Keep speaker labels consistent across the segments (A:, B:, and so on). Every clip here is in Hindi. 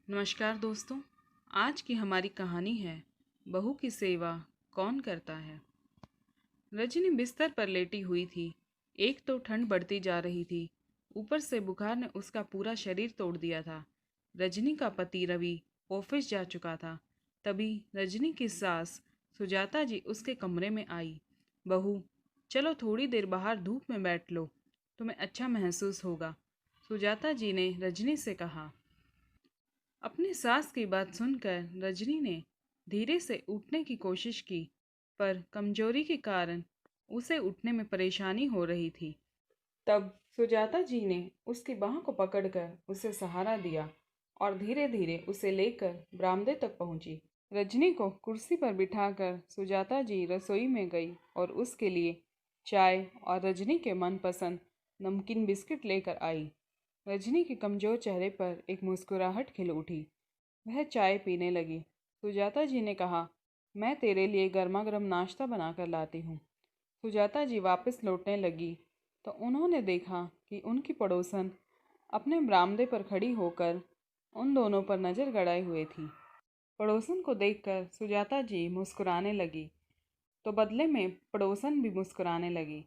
A: नमस्कार दोस्तों। आज की हमारी कहानी है बहू की सेवा कौन करता है। रजनी बिस्तर पर लेटी हुई थी। एक तो ठंड बढ़ती जा रही थी, ऊपर से बुखार ने उसका पूरा शरीर तोड़ दिया था। रजनी का पति रवि ऑफिस जा चुका था। तभी रजनी की सास सुजाता जी उसके कमरे में आई। बहू, चलो थोड़ी देर बाहर धूप में बैठ लो, तुम्हें अच्छा महसूस होगा, सुजाता जी ने रजनी से कहा। अपनी सास की बात सुनकर रजनी ने धीरे से उठने की कोशिश की, पर कमजोरी के कारण उसे उठने में परेशानी हो रही थी। तब सुजाता जी ने उसकी बाह को पकड़कर उसे सहारा दिया और धीरे धीरे उसे लेकर बरामदे तक पहुंची। रजनी को कुर्सी पर बिठाकर सुजाता जी रसोई में गई और उसके लिए चाय और रजनी के मनपसंद नमकीन बिस्किट लेकर आई। रजनी के कमजोर चेहरे पर एक मुस्कुराहट खिल उठी। वह चाय पीने लगी। सुजाता जी ने कहा, मैं तेरे लिए गर्मा गर्म नाश्ता बनाकर लाती हूँ। सुजाता जी वापस लौटने लगी तो उन्होंने देखा कि उनकी पड़ोसन अपने बरामदे पर खड़ी होकर उन दोनों पर नज़र गड़ाए हुए थी। पड़ोसन को देखकर सुजाता जी मुस्कुराने लगी तो बदले में पड़ोसन भी मुस्कुराने लगी।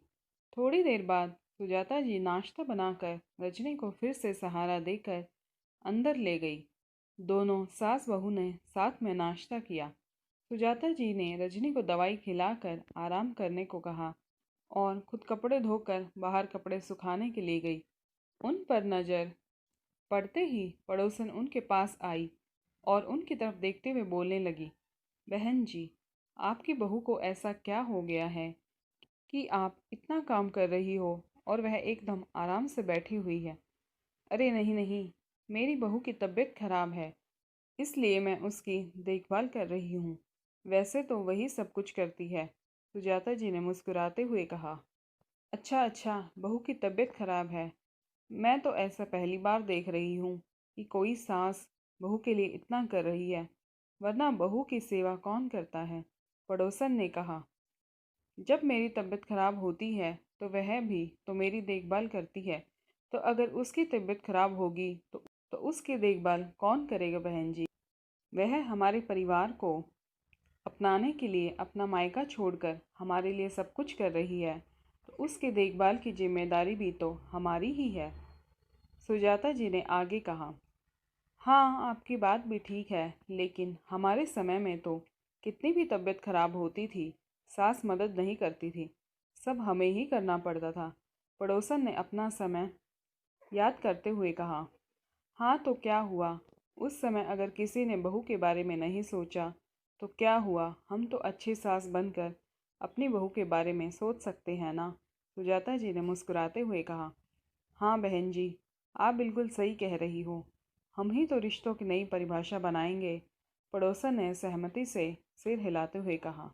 A: थोड़ी देर बाद सुजाता जी नाश्ता बनाकर रजनी को फिर से सहारा देकर अंदर ले गई। दोनों सास बहू ने साथ में नाश्ता किया। सुजाता जी ने रजनी को दवाई खिलाकर आराम करने को कहा और खुद कपड़े धोकर बाहर कपड़े सुखाने के लिए गई। उन पर नज़र पड़ते ही पड़ोसन उनके पास आई और उनकी तरफ देखते हुए बोलने लगी, बहन जी, आपकी बहू को ऐसा क्या हो गया है कि आप इतना काम कर रही हो और वह एकदम आराम से बैठी हुई है। अरे नहीं नहीं, मेरी बहू की तबीयत खराब है, इसलिए मैं उसकी देखभाल कर रही हूँ। वैसे तो वही सब कुछ करती है, सुजाता जी ने मुस्कुराते हुए कहा। अच्छा अच्छा, बहू की तबीयत खराब है। मैं तो ऐसा पहली बार देख रही हूँ कि कोई सास बहू के लिए इतना कर रही है, वरना बहू की सेवा कौन करता है, पड़ोसन ने कहा। जब मेरी तबीयत खराब होती है तो वह भी तो मेरी देखभाल करती है, तो अगर उसकी तबीयत खराब होगी तो उसकी देखभाल कौन करेगा बहन जी। वह हमारे परिवार को अपनाने के लिए अपना मायका छोड़कर हमारे लिए सब कुछ कर रही है, तो उसकी देखभाल की जिम्मेदारी भी तो हमारी ही है, सुजाता जी ने आगे कहा। हाँ, आपकी बात भी ठीक है, लेकिन हमारे समय में तो कितनी भी तबीयत खराब होती थी, सास मदद नहीं करती थी, सब हमें ही करना पड़ता था, पड़ोसन ने अपना समय याद करते हुए कहा। हाँ तो क्या हुआ, उस समय अगर किसी ने बहू के बारे में नहीं सोचा तो क्या हुआ, हम तो अच्छी सास बनकर अपनी बहू के बारे में सोच सकते हैं ना, सुजाता जी ने मुस्कुराते हुए कहा। हाँ बहन जी, आप बिल्कुल सही कह रही हो, हम ही तो रिश्तों की नई परिभाषा बनाएंगे, पड़ोसन ने सहमति से सिर हिलाते हुए कहा।